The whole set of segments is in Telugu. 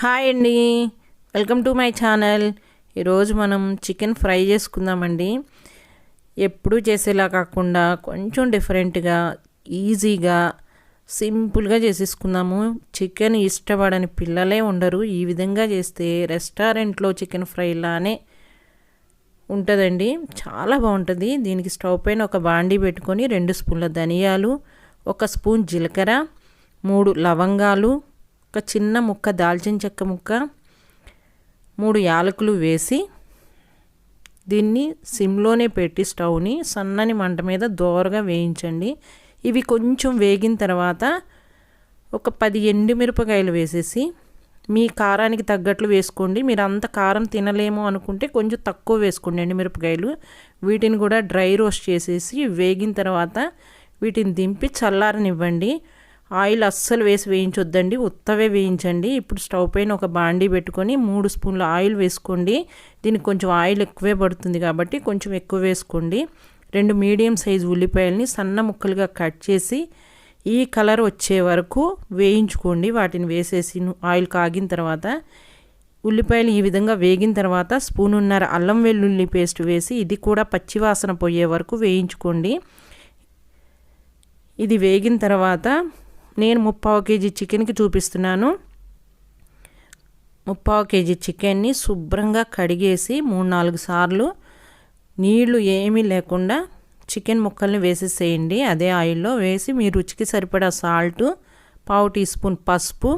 హాయ్ అండి, వెల్కమ్ టు మై ఛానల్. ఈరోజు మనం చికెన్ ఫ్రై చేసుకుందామండి. ఎప్పుడూ చేసేలా కాకుండా కొంచెం డిఫరెంట్గా, ఈజీగా, సింపుల్గా చేసేసుకుందాము. చికెన్ ఇష్టపడని పిల్లలే ఉండరు. ఈ విధంగా చేస్తే రెస్టారెంట్లో చికెన్ ఫ్రై లానే ఉంటుందండి. చాలా బాగుంటుంది. దీనికి స్టవ్ పైన ఒక బాండీ పెట్టుకొని 2 స్పూన్ల ధనియాలు, 1 స్పూన్ జీలకర్ర, 3 లవంగాలు, ఒక చిన్న ముక్క దాల్చిన చెక్క ముక్క, 3 యాలకులు వేసి దీన్ని సిమ్లోనే పెట్టి స్టవ్ని సన్నని మంట మీద దోరగా వేయించండి. ఇవి కొంచెం వేగిన తర్వాత ఒక 10 ఎండుమిరపకాయలు వేసేసి మీ కారానికి తగ్గట్లు వేసుకోండి. మీరు అంత కారం తినలేము అనుకుంటే కొంచెం తక్కువ వేసుకోండి ఎండుమిరపకాయలు. వీటిని కూడా డ్రై రోస్ట్ చేసేసి వేగిన తర్వాత వీటిని దింపి చల్లారనివ్వండి. ఆయిల్ అస్సలు వేసి వేయించొద్దండి, ఉత్తవే వేయించండి. ఇప్పుడు స్టవ్ పైన ఒక బాండీ పెట్టుకొని 3 స్పూన్ల ఆయిల్ వేసుకోండి. దీనికి కొంచెం ఆయిల్ ఎక్కువే పడుతుంది కాబట్టి కొంచెం ఎక్కువ వేసుకోండి. 2 మీడియం సైజు ఉల్లిపాయలని సన్న ముక్కలుగా కట్ చేసి ఈ కలర్ వచ్చే వరకు వేయించుకోండి. వాటిని వేసేసి ఆయిల్ కాగిన తర్వాత ఉల్లిపాయలు ఈ విధంగా వేగిన తర్వాత 1.5 స్పూన్ అల్లం వెల్లుల్లి పేస్ట్ వేసి ఇది కూడా పచ్చివాసన పోయే వరకు వేయించుకోండి. ఇది వేగిన తర్వాత నేను 3/4 కేజీ చికెన్కి చూపిస్తున్నాను. 3/4 కేజీ చికెన్ని శుభ్రంగా కడిగేసి 3-4 సార్లు నీళ్లు ఏమీ లేకుండా చికెన్ ముక్కల్ని వేసేసేయండి. అదే ఆయిల్లో వేసి మీ రుచికి సరిపడా సాల్ట్, 1/2 టీ స్పూన్ పసుపు,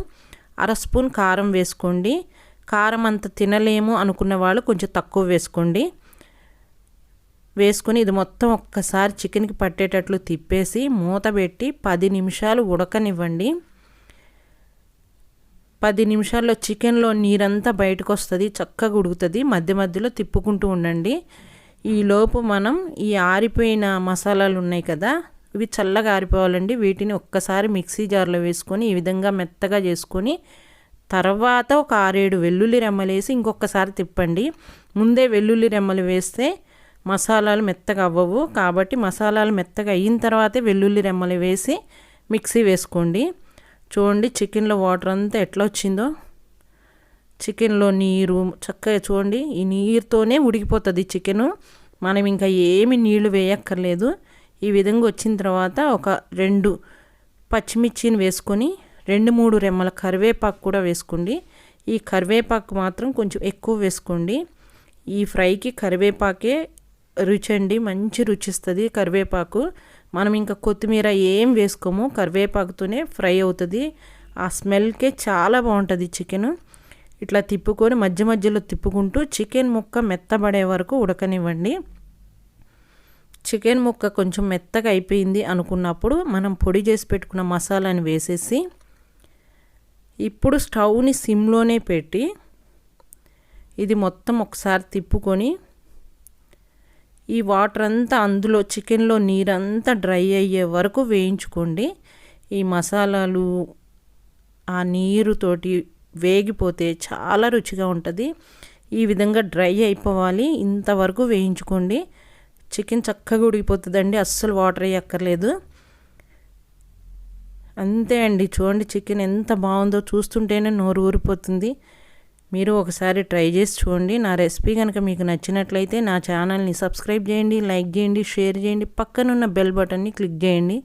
1/2 స్పూన్ కారం వేసుకోండి. కారం అంత తినలేము అనుకున్న వాళ్ళు కొంచెం తక్కువ వేసుకోండి. వేసుకొని ఇది మొత్తం ఒక్కసారి చికెన్కి పట్టేటట్లు తిప్పేసి మూత పెట్టి 10 నిమిషాలు ఉడకనివ్వండి. 10 నిమిషాల్లో చికెన్లో నీరంతా బయటకు వస్తుంది, చక్కగా ఉడుకుతుంది. మధ్య మధ్యలో తిప్పుకుంటూ ఉండండి. ఈలోపు మనం ఈ ఆరిపోయిన మసాలాలు ఉన్నాయి కదా, ఇవి చల్లగా ఆరిపోవాలండి. వీటిని ఒక్కసారి మిక్సీ జార్లో వేసుకొని ఈ విధంగా మెత్తగా చేసుకొని తర్వాత ఒక 6-7 వెల్లుల్లి రెమ్మలు వేసి ఇంకొకసారి తిప్పండి. ముందే వెల్లుల్లి రెమ్మలు వేస్తే మసాలాలు మెత్తగా అవ్వవు కాబట్టి మసాలాలు మెత్తగా అయిన తర్వాతే వెల్లుల్లి రెమ్మలు వేసి మిక్సీ వేసుకోండి. చూడండి చికెన్లో వాటర్ అంతా ఎట్లా వచ్చిందో. చికెన్లో నీరు చక్కగా చూడండి, ఈ నీరుతోనే ఉడికిపోతుంది చికెను. మనం ఇంకా ఏమి నీళ్లు వేయక్కర్లేదు. ఈ విధంగా వచ్చిన తర్వాత ఒక 2 పచ్చిమిర్చిని వేసుకొని 2-3 రెమ్మల కరివేపాకు కూడా వేసుకోండి. ఈ కరివేపాకు మాత్రం కొంచెం ఎక్కువ వేసుకోండి. ఈ ఫ్రైకి కరివేపాకే రుచి అండి, మంచి రుచి ఇస్తుంది కరివేపాకు. మనం ఇంకా కొత్తిమీర ఏం వేసుకోము, కరివేపాకుతోనే ఫ్రై అవుతుంది. ఆ స్మెల్కే చాలా బాగుంటుంది చికెన్. ఇట్లా తిప్పుకొని మధ్య మధ్యలో తిప్పుకుంటూ చికెన్ ముక్క మెత్తబడే వరకు ఉడకనివ్వండి. చికెన్ ముక్క కొంచెం మెత్తగా అయిపోయింది అనుకున్నప్పుడు మనం పొడి చేసి పెట్టుకున్న మసాలాని వేసేసి ఇప్పుడు స్టవ్ని సిమ్లోనే పెట్టి ఇది మొత్తం ఒకసారి తిప్పుకొని ఈ వాటర్ అంతా అందులో చికెన్లో నీరంతా డ్రై అయ్యే వరకు వేయించుకోండి. ఈ మసాలాలు ఆ నీరుతోటి వేగిపోతే చాలా రుచిగా ఉంటుంది. ఈ విధంగా డ్రై అయిపోవాలి, ఇంతవరకు వేయించుకోండి. చికెన్ చక్కగా ఉడికిపోతుందండి, అస్సలు వాటర్ వేయక్కర్లేదు. అంతే అండి. చూడండి చికెన్ ఎంత బాగుందో, చూస్తుంటేనే నోరు ఊరిపోతుంది. మీరు ఒకసారి ట్రై చేసి చూడండి. నా రెసిపీ కనుక మీకు నచ్చినట్లయితే నా ఛానల్ని సబ్స్క్రైబ్ చేయండి, లైక్ చేయండి, షేర్ చేయండి, పక్కనున్న బెల్ బటన్ని క్లిక్ చేయండి.